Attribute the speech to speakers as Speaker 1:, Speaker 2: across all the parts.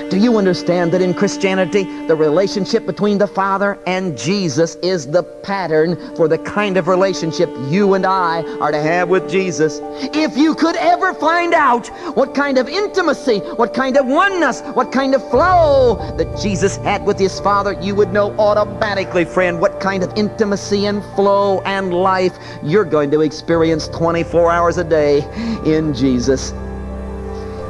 Speaker 1: Do you understand that in Christianity, the relationship between the Father and Jesus is the pattern for the kind of relationship you and I are to have with Jesus? If you could ever find out what kind of intimacy, what kind of oneness, what kind of flow that Jesus had with His Father, you would know automatically, friend, what kind of intimacy and flow and life you're going to experience 24 hours a day in Jesus.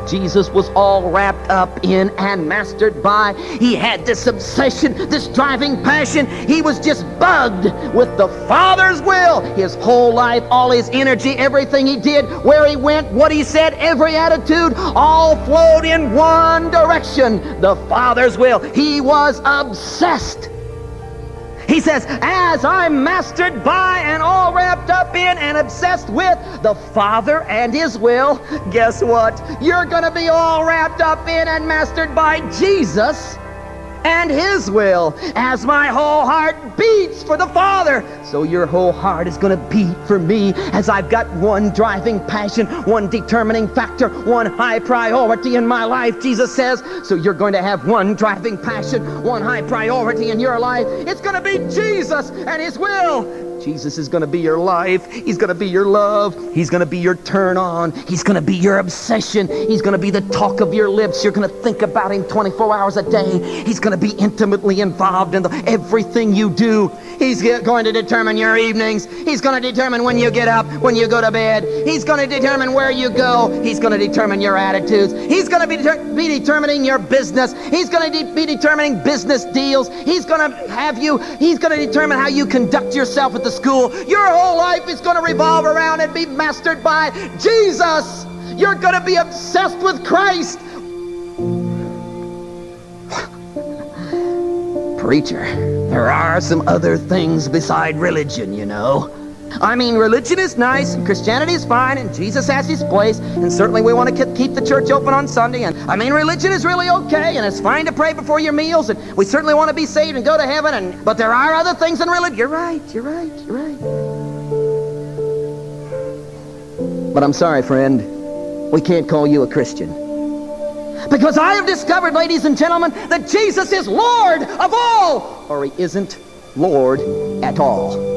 Speaker 1: Jesus was all wrapped up in and mastered by. He had this obsession, this driving passion. He was just bugged with the Father's will. His whole life, all his energy, everything he did, where he went, what he said, every attitude, all flowed in one direction, the Father's will. He was obsessed. He says, as I'm mastered by and all wrapped up in and obsessed with the Father and His will, guess what? You're going to be all wrapped up in and mastered by Jesus and His will. As my whole heart beats for the Father, so your whole heart is going to beat for me, as I've got one driving passion, one determining factor, one high priority in my life, Jesus says. So you're going to have one driving passion, one high priority in your life. It's going to be Jesus and His will. Jesus is going to be your life. He's going to be your love. He's going to be your turn on. He's going to be your obsession. He's going to be the talk of your lips. You're going to think about Him 24 hours a day. He's going to be intimately involved in everything you do. He's going to determine your evenings. He's going to determine when you get up, when you go to bed. He's going to determine where you go. He's going to determine your attitudes. He's going to be determining your business. He's going to be determining business deals. He's going to determine how you conduct yourself at the school. Your whole life is going to revolve around and be mastered by Jesus. You're going to be obsessed with Christ. Preacher, there are some other things beside religion, you know. I mean, religion is nice, and Christianity is fine, and Jesus has His place, and certainly we want to keep the church open on Sunday, and I mean, religion is really okay, and it's fine to pray before your meals, and we certainly want to be saved and go to heaven, but there are other things in religion. You're right. But I'm sorry, friend, we can't call you a Christian. Because I have discovered, ladies and gentlemen, that Jesus is Lord of all, or He isn't Lord at all.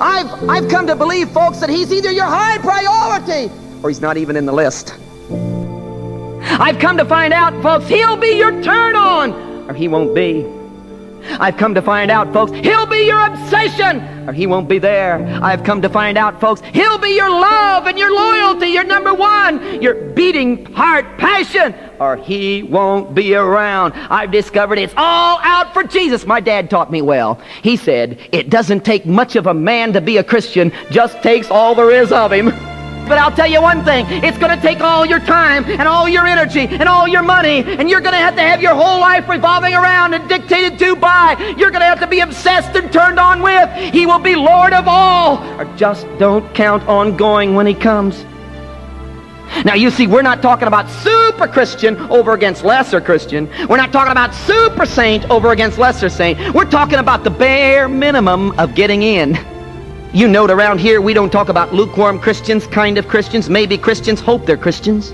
Speaker 1: I've come to believe, folks, that He's either your high priority or He's not even in the list. I've come to find out, folks, He'll be your turn on or He won't be. I've come to find out, folks, He'll be your obsession or He won't be there. I've come to find out, folks, He'll be your love and your loyalty, your number one, your beating heart passion, or He won't be around. I've discovered it's all out for Jesus. My dad taught me well. He said, it doesn't take much of a man to be a Christian, just takes all there is of him. But I'll tell you one thing, it's going to take all your time and all your energy and all your money, and you're going to have your whole life revolving around and dictated to by. You're going to have to be obsessed and turned on with. He will be Lord of all, or just don't count on going when He comes. Now you see, we're not talking about super Christian over against lesser Christian. We're not talking about super saint over against lesser saint. We're talking about the bare minimum of getting in. You note around here we don't talk about lukewarm Christians, kind of Christians, maybe Christians, hope they're Christians.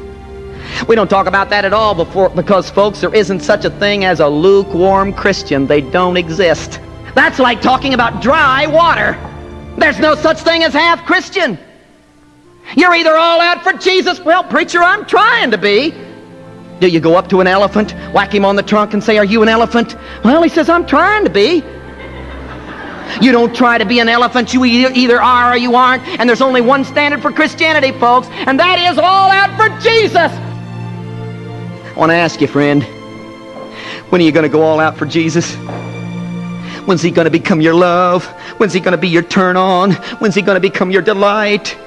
Speaker 1: We don't talk about that at all because, folks, there isn't such a thing as a lukewarm Christian. They don't exist. That's like talking about dry water. There's no such thing as half Christian. You're either all out for Jesus. Well, preacher, I'm trying to be. Do you go up to an elephant, whack him on the trunk and say, are you an elephant? Well, he says, I'm trying to be. You don't try to be an elephant. You either are or you aren't. And there's only one standard for Christianity, folks, and that is all out for Jesus. I want to ask you, friend, when are you going to go all out for Jesus? When's He going to become your love? When's He going to be your turn on? When's He going to become your delight?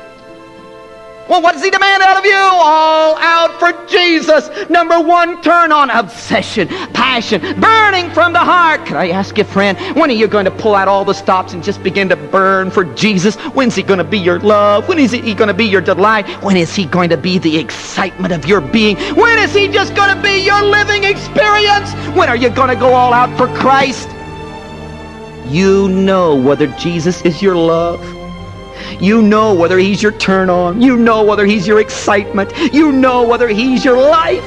Speaker 1: Well, what does He demand out of you? All out for Jesus. Number one, turn on, obsession, passion, burning from the heart. Can I ask you, friend, when are you going to pull out all the stops and just begin to burn for Jesus? When's He going to be your love? When is He going to be your delight? When is He going to be the excitement of your being? When is He just going to be your living experience? When are you going to go all out for Christ? You know whether Jesus is your love. You know whether He's your turn on. You know whether He's your excitement. You know whether He's your life.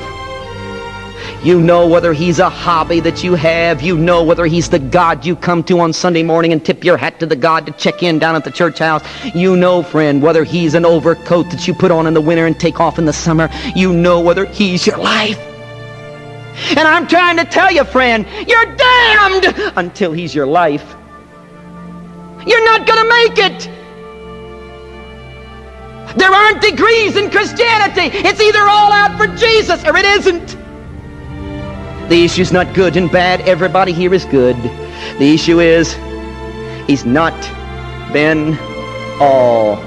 Speaker 1: You know whether He's a hobby that you have. You know whether He's the God you come to on Sunday morning and tip your hat to the God to check in down at the church house. You know, friend, whether He's an overcoat that you put on in the winter and take off in the summer. You know whether He's your life. And I'm trying to tell you, friend, you're damned until He's your life. You're not going to make it. There aren't degrees in Christianity. It's either all out for Jesus or it isn't. The issue's not good and bad. Everybody here is good. The issue is, He's not been all